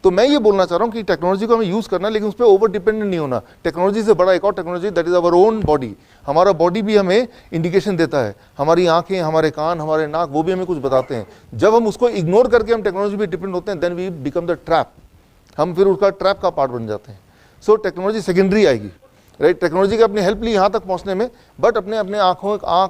तो मैं ये बोलना चाह रहा हूँ कि टेक्नोलॉजी को हमें यूज़ करना है, लेकिन उस पर ओवर डिपेंडेंट नहीं होना। टेक्नोलॉजी से बड़ा एक और technology, that is our own body. हमारा बॉडी भी हमें इंडिकेशन देता है, हमारी आंखें, हमारे कान, हमारे नाक, वो भी हमें कुछ बताते हैं। जब हम उसको इग्नोर करके हम टेक्नोलॉजी पे डिपेंड होते हैं, then we become the trap, हम फिर उसका ट्रैप का पार्ट बन जाते हैं। सो टेक्नोलॉजी सेकेंडरी आएगी, राइट। टेक्नोलॉजी की अपनी हेल्प ली यहाँ तक पहुँचने में, बट अपने अपने आँख,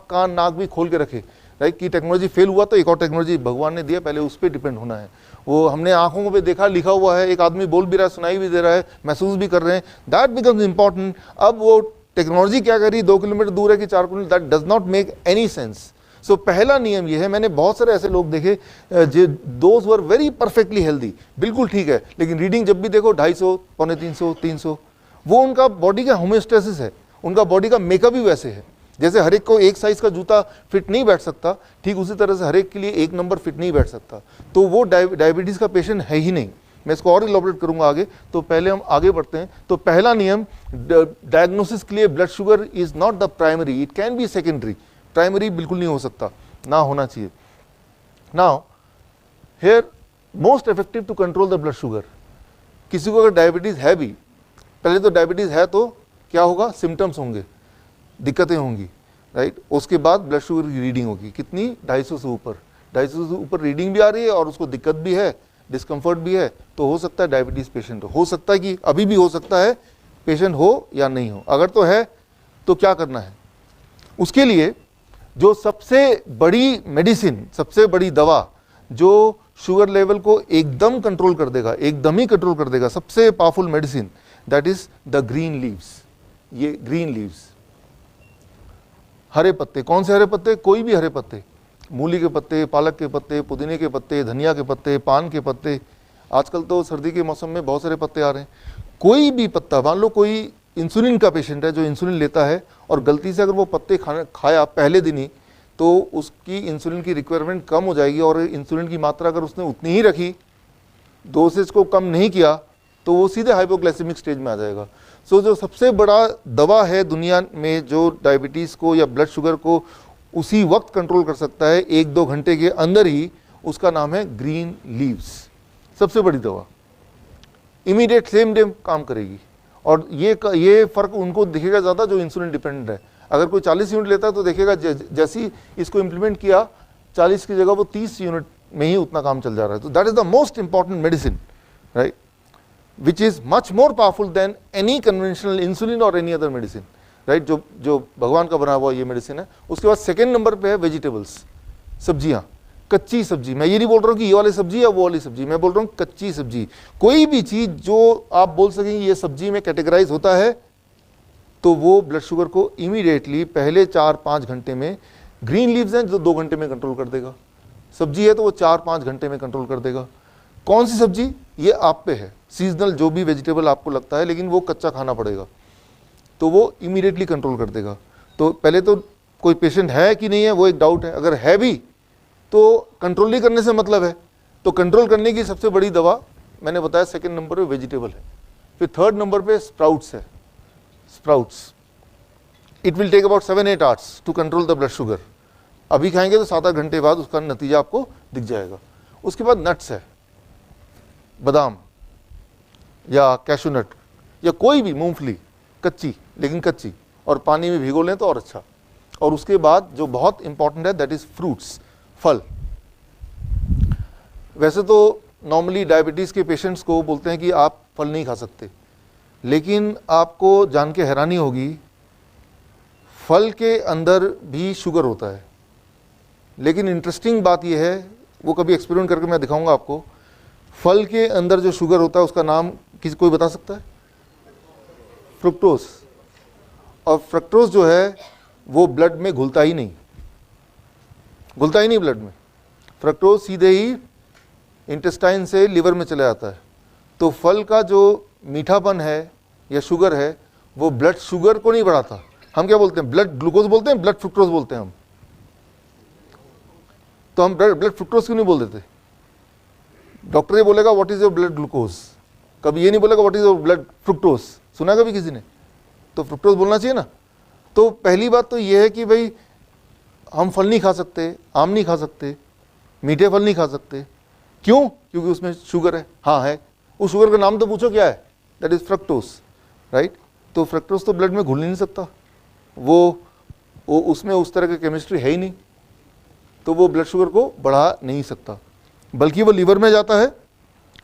कान, नाक भी खोल के रखे, राइट। कि टेक्नोलॉजी फेल हुआ तो एक और टेक्नोलॉजी भगवान ने दिया, पहले उस पर डिपेंड होना है। वो हमने आंखों पे देखा, लिखा हुआ है, एक आदमी बोल भी रहा है, सुनाई भी दे रहा है, महसूस भी कर रहे हैं, दैट बिकम्स इंपॉर्टेंट। अब वो टेक्नोलॉजी क्या करी, 2 किलोमीटर दूर है कि 4 kilometre, that does not make any sense. So पहला नियम ये है, मैंने बहुत सारे ऐसे लोग देखे जो those were very perfectly healthy, बिल्कुल ठीक है, लेकिन रीडिंग जब भी देखो 250, 350, 300, वो उनका बॉडी का होम्योस्टेसिस है, उनका बॉडी का मेकअप भी वैसे है। जैसे हर एक को एक साइज का जूता फिट नहीं बैठ सकता, ठीक उसी तरह से हर एक के लिए एक नंबर फिट नहीं बैठ सकता। तो वो डायबिटीज़ का पेशेंट है ही नहीं। मैं इसको और इलॉबरेट करूंगा आगे, तो पहले हम आगे बढ़ते हैं। तो पहला नियम डायग्नोसिस के लिए, blood sugar is not the primary, it can be secondary. Primary बिल्कुल नहीं हो सकता, ना होना चाहिए। Now here most effective to control the blood sugar. किसी को अगर डायबिटीज़ है भी, पहले तो डायबिटीज़ है तो क्या होगा, सिम्टम्स होंगे, दिक्कतें होंगी, राइट। उसके बाद ब्लड शुगर की रीडिंग होगी कितनी, 250 से ऊपर, 250 से ऊपर रीडिंग भी आ रही है और उसको दिक्कत भी है, डिस्कम्फर्ट भी है, तो हो सकता है डायबिटीज़ पेशेंट हो सकता है कि अभी भी हो सकता है पेशेंट हो या नहीं हो। अगर तो है तो क्या करना है, उसके लिए जो सबसे बड़ी मेडिसिन, सबसे बड़ी दवा जो शुगर लेवल को एकदम कंट्रोल कर देगा, एकदम ही कंट्रोल कर देगा, सबसे powerful medicine, that is the green leaves. ये ग्रीन लीव्स, हरे पत्ते। कौन से हरे पत्ते, कोई भी हरे पत्ते, मूली के पत्ते, पालक के पत्ते, पुदीने के पत्ते, धनिया के पत्ते, पान के पत्ते, आजकल तो सर्दी के मौसम में बहुत सारे पत्ते आ रहे हैं। कोई भी पत्ता, मान लो कोई इंसुलिन का पेशेंट है जो इंसुलिन लेता है और गलती से अगर वो पत्ते खाया पहले दिन ही, तो उसकी इंसुलिन की रिक्वायरमेंट कम हो जाएगी, और इंसुलिन की मात्रा अगर उसने उतनी ही रखी, डोसेज को कम नहीं किया, तो वो सीधे हाइपोग्लाइसेमिक स्टेज में आ जाएगा। सो जो सबसे बड़ा दवा है दुनिया में जो डायबिटीज़ को या ब्लड शुगर को उसी वक्त कंट्रोल कर सकता है, 1-2 घंटे के अंदर ही, उसका नाम है ग्रीन लीव्स। सबसे बड़ी दवा, इमीडिएट सेम डे काम करेगी। और ये फ़र्क उनको दिखेगा ज़्यादा जो इंसुलिन डिपेंडेंट है। अगर कोई 40 यूनिट लेता है तो देखेगा जैसे ही इसको इम्प्लीमेंट किया, 40 की जगह वो 30 यूनिट में ही उतना काम चल जा रहा है। तो that is the most important medicine, right, which is much more powerful than any conventional insulin or any other medicine, right। जो भगवान का बना हुआ ये मेडिसिन है। उसके बाद सेकेंड नंबर पे है वेजिटेबल्स, सब्जियाँ, कच्ची सब्जी। मैं ये नहीं बोल रहा हूँ कि ये वाली सब्जी या वो वाली सब्जी, मैं बोल रहा हूँ कच्ची सब्जी। कोई भी चीज़ जो आप बोल सकेंगे ये सब्जी में कैटेगराइज होता है, तो वो ब्लड शुगर को इमीडिएटली पहले 4-5 घंटे में, ग्रीन लीव्स हैं जो 2 घंटे में कंट्रोल कर देगा, सब्जी है तो वो 4-5 घंटे में कंट्रोल कर देगा। कौन सी सब्जी, ये आप पे है, सीजनल जो भी वेजिटेबल आपको लगता है, लेकिन वो कच्चा खाना पड़ेगा, तो वो इमीडिएटली कंट्रोल कर देगा। तो पहले तो कोई पेशेंट है कि नहीं है वो एक डाउट है, अगर है भी तो कंट्रोल नहीं करने से मतलब है। तो कंट्रोल करने की सबसे बड़ी दवा मैंने बताया सेकंड नंबर पे वेजिटेबल है। फिर थर्ड नंबर पे स्प्राउट्स है, sprouts. It will take about 7-8 hours to control the blood sugar. अभी खाएंगे तो 7-8 घंटे बाद उसका नतीजा आपको दिख जाएगा। उसके बाद नट्स है, बादाम या कैशू नट या कोई भी मूंगफली, कच्ची, लेकिन कच्ची, और पानी में भिगो लें तो और अच्छा। और उसके बाद जो बहुत इंपॉर्टेंट है दैट इज फ्रूट्स, फल। वैसे तो नॉर्मली डायबिटीज़ के पेशेंट्स को बोलते हैं कि आप फल नहीं खा सकते, लेकिन आपको जान के हैरानी होगी, फल के अंदर भी शुगर होता है। लेकिन इंटरेस्टिंग बात यह है, वो कभी एक्सपेरिमेंट करके मैं दिखाऊंगा आपको, फल के अंदर जो शुगर होता है उसका नाम किसी कोई बता सकता है? फ्रुक्टोज। और फ्रक्टोज जो है वो ब्लड में घुलता ही नहीं, घुलता ही नहीं ब्लड में। फ्रक्टोज सीधे ही इंटेस्टाइन से लिवर में चले जाता है। तो फल का जो मीठापन है या शुगर है वो ब्लड शुगर को नहीं बढ़ाता। हम क्या बोलते हैं, ब्लड ग्लूकोज बोलते हैं, ब्लड फ्रुक्टोज बोलते हैं हम। तो हम ब्लड फ्रुक्टोज क्यों नहीं बोल देते? डॉक्टर ये बोलेगा what is your blood glucose, कभी ये नहीं बोलेगा what is your blood fructose. सुना कभी किसी ने? तो फ्रुक्टोज बोलना चाहिए ना। तो पहली बात तो ये है कि भाई हम फल नहीं खा सकते, आम नहीं खा सकते, मीठे फल नहीं खा सकते। क्यों? क्योंकि उसमें शुगर है। हाँ है, उस शुगर का नाम तो पूछो क्या है, दैट इज फ्रक्टोस, राइट। तो फ्रक्टोस तो ब्लड में घुल नहीं सकता, वो उसमें उस तरह की केमिस्ट्री है ही नहीं, तो वो ब्लड शुगर को बढ़ा नहीं सकता, बल्कि वो लीवर में जाता है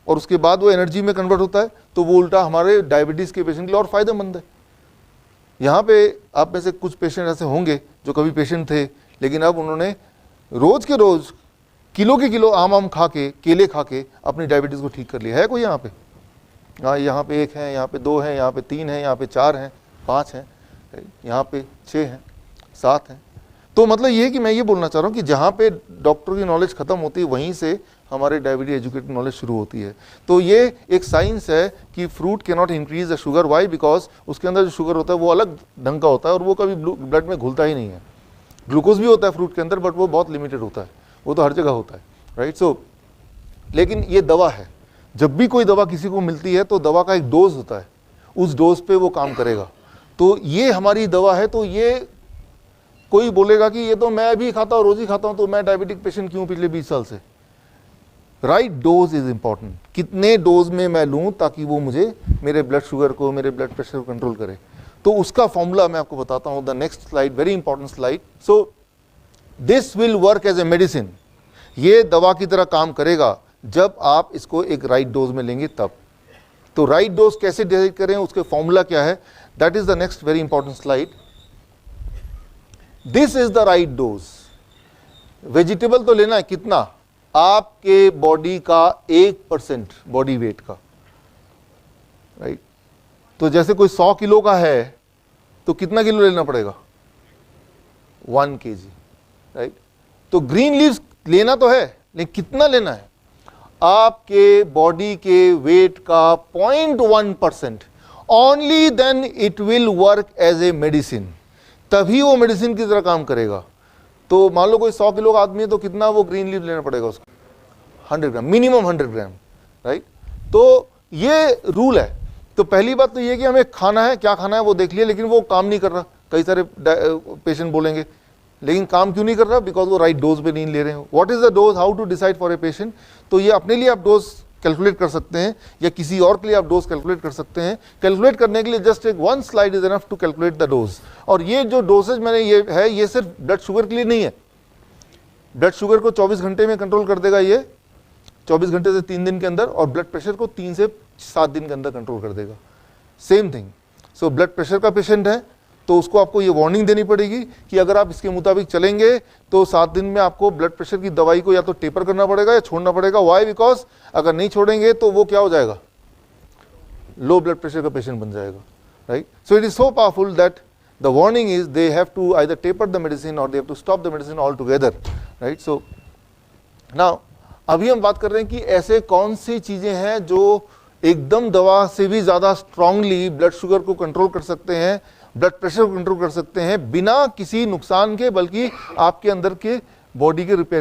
और उसके बाद वो एनर्जी में कन्वर्ट होता है, तो वो उल्टा हमारे डायबिटीज़ के पेशेंट के लिए और फायदेमंद है। यहाँ पे आप में से कुछ पेशेंट ऐसे होंगे जो कभी पेशेंट थे, लेकिन अब उन्होंने रोज़ के रोज़ किलो के किलो आम खा के, केले खा के अपनी डायबिटीज़ को ठीक कर लिया है। कोई यहाँ पे? हाँ, यहाँ पे 1 है, यहाँ पे 2 हैं, यहाँ पे 3 हैं, यहाँ पे 4 हैं, 5 हैं, यहाँ पे 6 हैं, 7 हैं। तो मतलब ये है कि मैं ये बोलना चाह रहा हूँ कि जहाँ पे डॉक्टर की नॉलेज खत्म होती है, वहीं से हमारे डायबिटीज एजुकेटेड नॉलेज शुरू होती है। तो ये एक साइंस है कि fruit can not increase the sugar. Why? Because उसके अंदर जो शुगर होता है वो अलग ढंग का होता है और वो कभी ब्लड में घुलता ही नहीं है। ग्लूकोज भी होता है फ्रूट के अंदर, बट वो बहुत लिमिटेड होता है, वो तो हर जगह होता है, राइट। सो लेकिन ये दवा है, जब भी कोई दवा किसी को मिलती है तो दवा का एक डोज होता है, उस डोज पे वो काम करेगा। तो ये हमारी दवा है। तो ये कोई बोलेगा कि ये तो मैं भी खाता हूँ, रोज ही खाता हूँ, तो मैं डायबिटिक पेशेंट क्यों पिछले 20 साल से? Right dose is important. कितने डोज में मैं लूँ ताकि वो मुझे मेरे ब्लड शुगर को, मेरे ब्लड प्रेशर को कंट्रोल करे, तो उसका फॉर्मूला मैं आपको बताता हूँ। The next slide, very important slide. So this will work as a medicine. ये दवा की तरह काम करेगा जब आप इसको एक राइट डोज में लेंगे तब। तो राइट डोज कैसे डिसाइड करें, उसके फॉर्मूला क्या है, that is the next very important slide. This is the right dose. Vegetable तो लेना है कितना? आपके बॉडी का 1% बॉडी वेट का, राइट। तो जैसे कोई 100 किलो का है तो कितना किलो लेना पड़ेगा? 1 kg, राइट। तो ग्रीन लीव्स लेना तो है, लेकिन कितना लेना है? आपके बॉडी के वेट का 0.1%। Only then it will work as a medicine, तभी वो मेडिसिन की तरह काम करेगा। तो मान लो कोई 100 किलो का आदमी है तो कितना वो ग्रीन लीफ लेना पड़ेगा उसको? 100 ग्राम, मिनिमम 100 ग्राम, राइट। तो ये रूल है। तो पहली बात तो ये कि हमें खाना है, क्या खाना है वो देख लिया, लेकिन वो काम नहीं कर रहा। कई सारे पेशेंट बोलेंगे लेकिन काम क्यों नहीं कर रहा? बिकॉज वो राइट डोज पे नहीं ले रहे हो। What is the dose, how to decide for a patient? तो ये अपने लिए आप डोज कैलकुलेट कर सकते हैं या किसी और के लिए आप डोज कैलकुलेट कर सकते हैं। कैलकुलेट करने के लिए जस्ट एक 1 slide is enough to calculate the dose. और ये जो डोसेज मैंने ये है, ये सिर्फ ब्लड शुगर के लिए नहीं है। ब्लड शुगर को 24 घंटे में कंट्रोल कर देगा ये, 24 घंटे से 3 दिन के अंदर, और ब्लड प्रेशर को 3 से 7 दिन के अंदर कंट्रोल कर देगा। Same thing. So blood pressure का पेशेंट है तो उसको आपको ये वार्निंग देनी पड़ेगी कि अगर आप इसके मुताबिक चलेंगे तो 7 दिन में आपको ब्लड प्रेशर की दवाई को या तो टेपर करना पड़ेगा या छोड़ना पड़ेगा। वाई? बिकॉज अगर नहीं छोड़ेंगे तो वो क्या हो जाएगा? लो ब्लड प्रेशर का पेशेंट बन जाएगा, right. So it is so powerful that the warning is they have to either taper the medicine और they have to stop the medicine all together, right. So now अभी हम बात कर रहे हैं कि ऐसे कौन सी चीजें हैं जो एकदम दवा से भी ज्यादा स्ट्रांगली ब्लड शुगर को कंट्रोल कर सकते हैं, ब्लड प्रेशर को कंट्रोल कर सकते हैं बिना किसी नुकसान के, बल्कि आपके अंदर के बॉडी के रिपेयर